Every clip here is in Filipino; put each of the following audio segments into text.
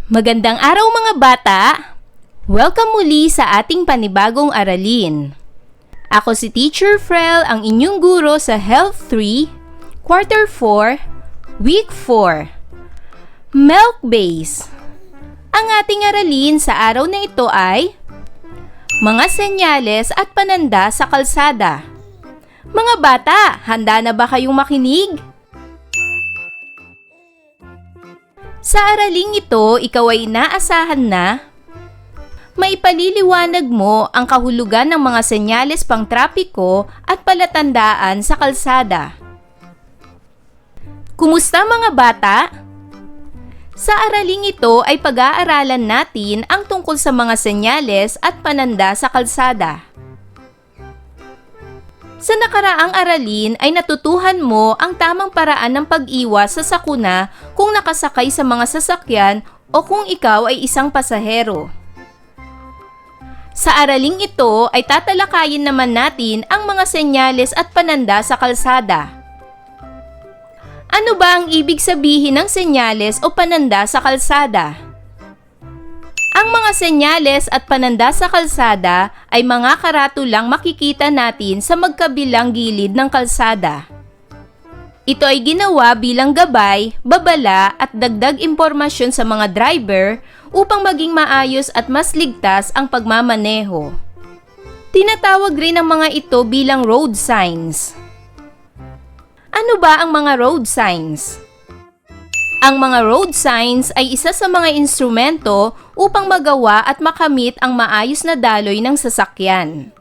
Magandang araw mga bata! Welcome muli sa ating panibagong aralin. Ako si Teacher Frel, ang inyong guro sa Health 3, Quarter 4, Week 4. Milk Base. Ang ating aralin sa araw na ito ay mga senyales at pananda sa kalsada. Mga bata, handa na ba kayong makinig? Sa araling ito, ikaw ay inaasahan na maipaliliwanag mo ang kahulugan ng mga senyales pangtrapiko at palatandaan sa kalsada. Kumusta mga bata? Sa araling ito ay pag-aaralan natin ang tungkol sa mga senyales at pananda sa kalsada. Sa nakaraang aralin ay natutuhan mo ang tamang paraan ng pag-iwas sa sakuna kung nakasakay sa mga sasakyan o kung ikaw ay isang pasahero. Sa araling ito ay tatalakayin naman natin ang mga senyales at pananda sa kalsada. Ano ba ang ibig sabihin ng senyales o pananda sa kalsada? Ang mga senyales at pananda sa kalsada ay mga karatulang makikita natin sa magkabilang gilid ng kalsada. Ito ay ginawa bilang gabay, babala at dagdag impormasyon sa mga driver upang maging maayos at mas ligtas ang pagmamaneho. Tinatawag rin ang mga ito bilang road signs. Ano ba ang mga road signs? Ang mga road signs ay isa sa mga instrumento upang magawa at makamit ang maayos na daloy ng sasakyan.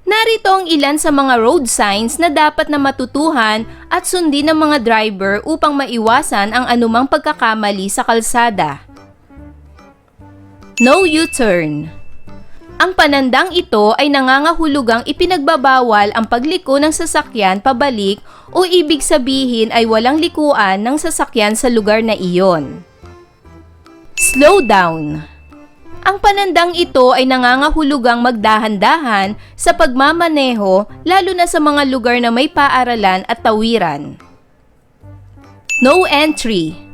Narito ang ilan sa mga road signs na dapat na matutuhan at sundin ng mga driver upang maiwasan ang anumang pagkakamali sa kalsada. No U-turn. Ang panandang ito ay nangangahulugang ipinagbabawal ang pagliko ng sasakyan pabalik o ibig sabihin ay walang likuan ng sasakyan sa lugar na iyon. Slow down. Ang panandang ito ay nangangahulugang magdahan-dahan sa pagmamaneho lalo na sa mga lugar na may paaralan at tawiran. No entry.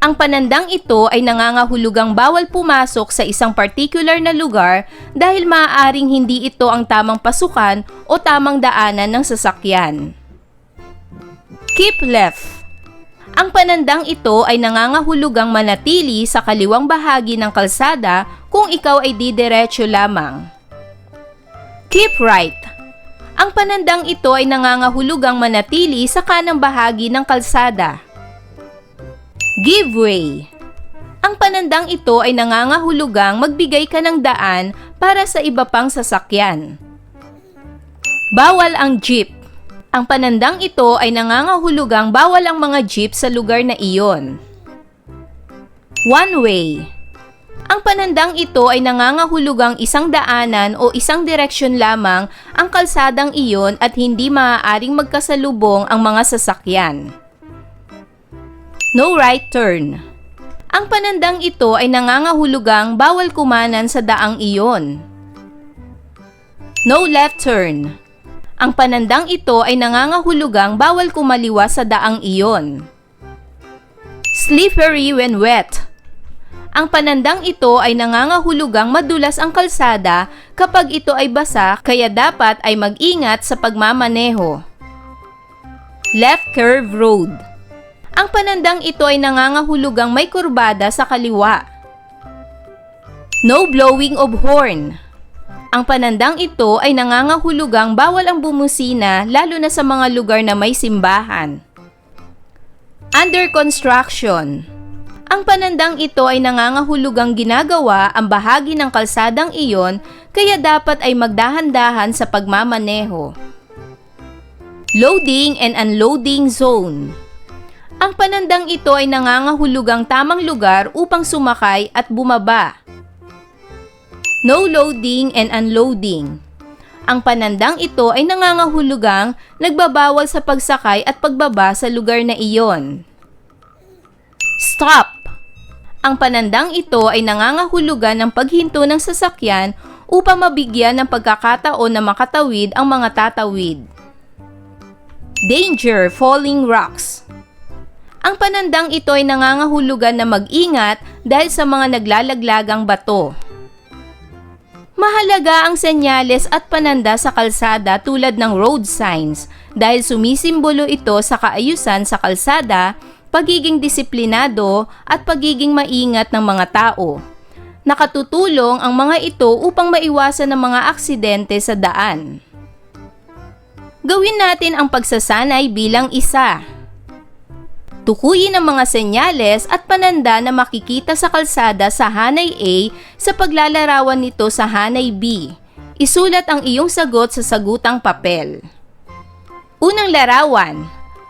Ang panandang ito ay nangangahulugang bawal pumasok sa isang particular na lugar dahil maaaring hindi ito ang tamang pasukan o tamang daanan ng sasakyan. Keep left. Ang panandang ito ay nangangahulugang manatili sa kaliwang bahagi ng kalsada kung ikaw ay didiretso lamang. Keep right. Ang panandang ito ay nangangahulugang manatili sa kanang bahagi ng kalsada. Give way. Ang panandang ito ay nangangahulugang magbigay ka ng daan para sa iba pang sasakyan. Bawal ang jeep. Ang panandang ito ay nangangahulugang bawal ang mga jeep sa lugar na iyon. One way. Ang panandang ito ay nangangahulugang isang daanan o isang direksyon lamang ang kalsadang iyon at hindi maaaring magkasalubong ang mga sasakyan. No right turn. Ang panandang ito ay nangangahulugang bawal kumanan sa daang iyon. No left turn. Ang panandang ito ay nangangahulugang bawal kumaliwa sa daang iyon. Slippery when wet. Ang panandang ito ay nangangahulugang madulas ang kalsada kapag ito ay basa kaya dapat ay mag-ingat sa pagmamaneho. Left curve road. Ang panandang ito ay nangangahulugang may kurbada sa kaliwa. No blowing of horn. Ang panandang ito ay nangangahulugang bawal ang bumusina lalo na sa mga lugar na may simbahan. Under construction. Ang panandang ito ay nangangahulugang ginagawa ang bahagi ng kalsadang iyon kaya dapat ay magdahan-dahan sa pagmamaneho. Loading and unloading zone. Ang panandang ito ay nangangahulugang tamang lugar upang sumakay at bumaba. No loading and unloading. Ang panandang ito ay nangangahulugang nagbabawal sa pagsakay at pagbaba sa lugar na iyon. Stop. Ang panandang ito ay nangangahulugan ng paghinto ng sasakyan upang mabigyan ng pagkakataon na makatawid ang mga tatawid. Danger, falling rocks. Ang panandang ito ay nangangahulugan na mag-ingat dahil sa mga naglalaglagang bato. Mahalaga ang senyales at pananda sa kalsada tulad ng road signs dahil sumisimbolo ito sa kaayusan sa kalsada, pagiging disiplinado at pagiging maingat ng mga tao. Nakatutulong ang mga ito upang maiwasan ang mga aksidente sa daan. Gawin natin ang pagsasanay bilang isa. Tukuyin ang mga senyales at pananda na makikita sa kalsada sa hanay A sa paglalarawan nito sa hanay B. Isulat ang iyong sagot sa sagutang papel. Unang larawan.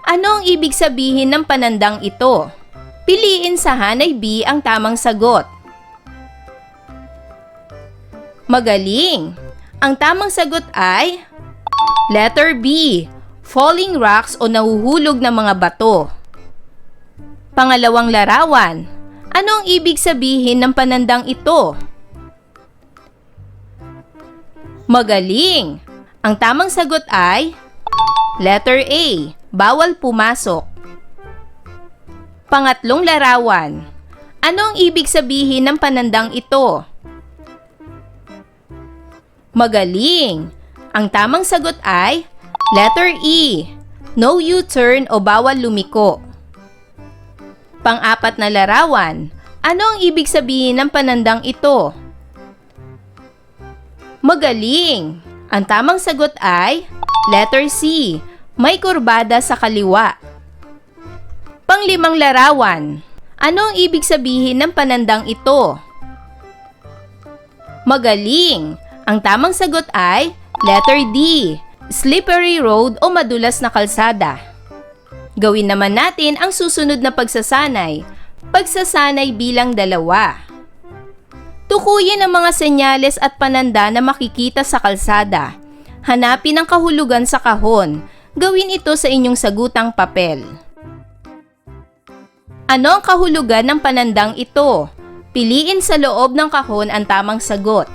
Ano ang ibig sabihin ng panandang ito? Piliin sa hanay B ang tamang sagot. Magaling! Ang tamang sagot ay letter B, falling rocks o nahuhulog na mga bato. Pangalawang larawan. Ano ang ibig sabihin ng panandang ito? Magaling! Ang tamang sagot ay letter A, bawal pumasok. Pangatlong larawan. Ano ang ibig sabihin ng panandang ito? Magaling! Ang tamang sagot ay letter E, no U-turn o bawal lumiko. Pang-apat na larawan. Ano ang ibig sabihin ng panandang ito? Magaling! Ang tamang sagot ay letter C, may kurbada sa kaliwa. Pang-limang larawan. Ano ang ibig sabihin ng panandang ito? Magaling! Ang tamang sagot ay letter D, slippery road o madulas na kalsada. Gawin naman natin ang susunod na pagsasanay. Pagsasanay bilang 2. Tukuyin ang mga senyales at pananda na makikita sa kalsada. Hanapin ang kahulugan sa kahon. Gawin ito sa inyong sagutang papel. Ano ang kahulugan ng panandang ito? Piliin sa loob ng kahon ang tamang sagot.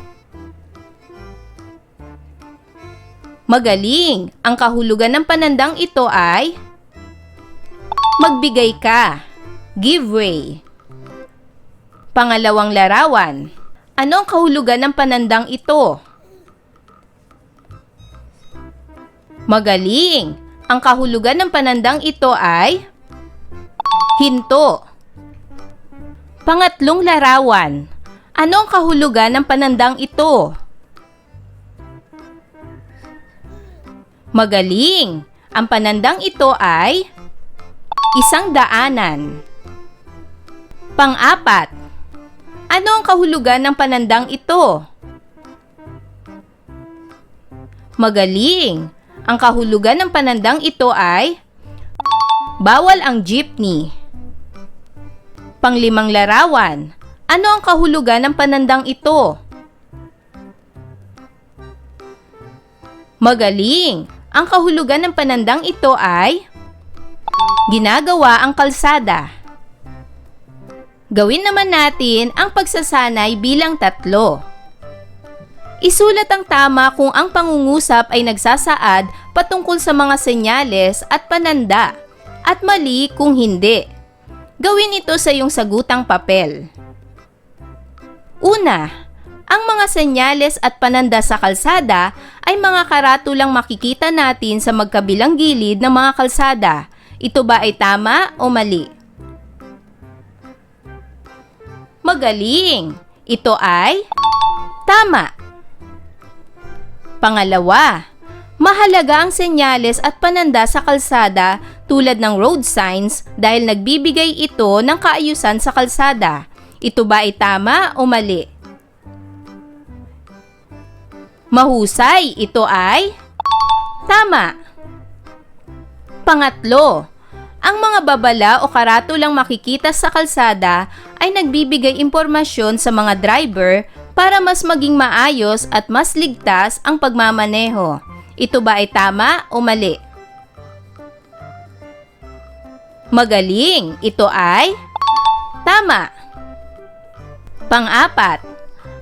Magaling! Ang kahulugan ng panandang ito ay magbigay ka, give way. Pangalawang larawan. Ano ang kahulugan ng panandang ito? Magaling! Ang kahulugan ng panandang ito ay hinto. Pangatlong larawan. Ano ang kahulugan ng panandang ito? Magaling! Ang panandang ito ay isang daanan. Pang-apat. Ano ang kahulugan ng panandang ito? Magaling! Ang kahulugan ng panandang ito ay bawal ang jeepney. Pang-limang larawan. Ano ang kahulugan ng panandang ito? Magaling! Ang kahulugan ng panandang ito ay ginagawa ang kalsada. Gawin naman natin ang pagsasanay bilang 3. Isulat ang tama kung ang pangungusap ay nagsasaad patungkol sa mga senyales at pananda at mali kung hindi. Gawin ito sa iyong sagutang papel. Una, ang mga senyales at pananda sa kalsada ay mga karatulang makikita natin sa magkabilang gilid ng mga kalsada. Ito ba ay tama o mali? Magaling! Ito ay tama. Pangalawa, mahalaga ang senyales at pananda sa kalsada tulad ng road signs dahil nagbibigay ito ng kaayusan sa kalsada. Ito ba ay tama o mali? Mahusay, ito ay tama. Pangatlo, ang mga babala o karatulang makikita sa kalsada ay nagbibigay impormasyon sa mga driver para mas maging maayos at mas ligtas ang pagmamaneho. Ito ba ay tama o mali? Magaling, ito ay tama. Pang-apat,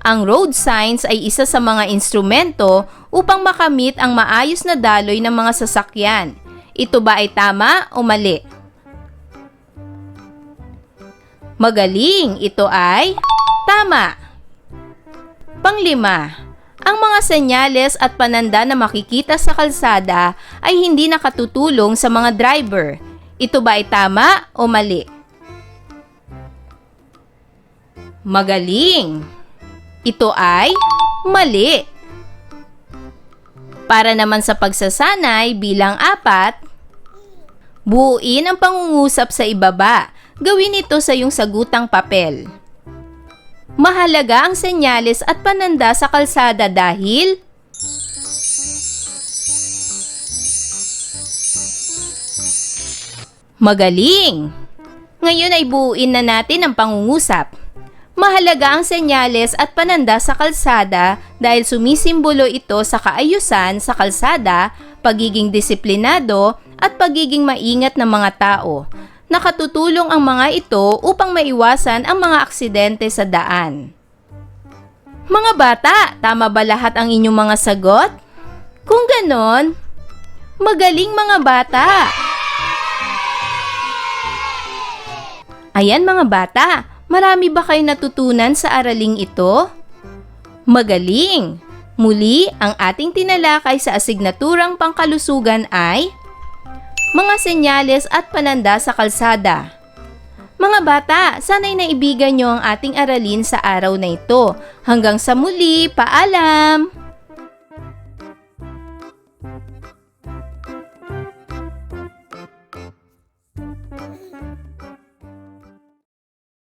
ang road signs ay isa sa mga instrumento upang makamit ang maayos na daloy ng mga sasakyan. Ito ba ay tama o mali? Magaling, ito ay tama. Panglima, ang mga senyales at pananda na makikita sa kalsada ay hindi nakatutulong sa mga driver. Ito ba ay tama o mali? Magaling. Ito ay mali. Para naman sa pagsasanay bilang 4, buuin ang pangungusap sa ibaba. Gawin ito sa iyong sagutang papel. Mahalaga ang senyales at pananda sa kalsada dahil magaling! Ngayon ay buuin na natin ang pangungusap. Mahalaga ang senyales at pananda sa kalsada dahil sumisimbolo ito sa kaayusan sa kalsada, pagiging disiplinado at pagiging maingat ng mga tao. Nakatutulong ang mga ito upang maiwasan ang mga aksidente sa daan. Mga bata, tama ba lahat ang inyong mga sagot? Kung ganon, magaling mga bata! Ayan mga bata, marami ba kayo natutunan sa araling ito? Magaling! Muli, ang ating tinalakay sa asignaturang pangkalusugan ay mga senyales at pananda sa kalsada. Mga bata, sana'y naibigan nyo ang ating aralin sa araw na ito. Hanggang sa muli, paalam!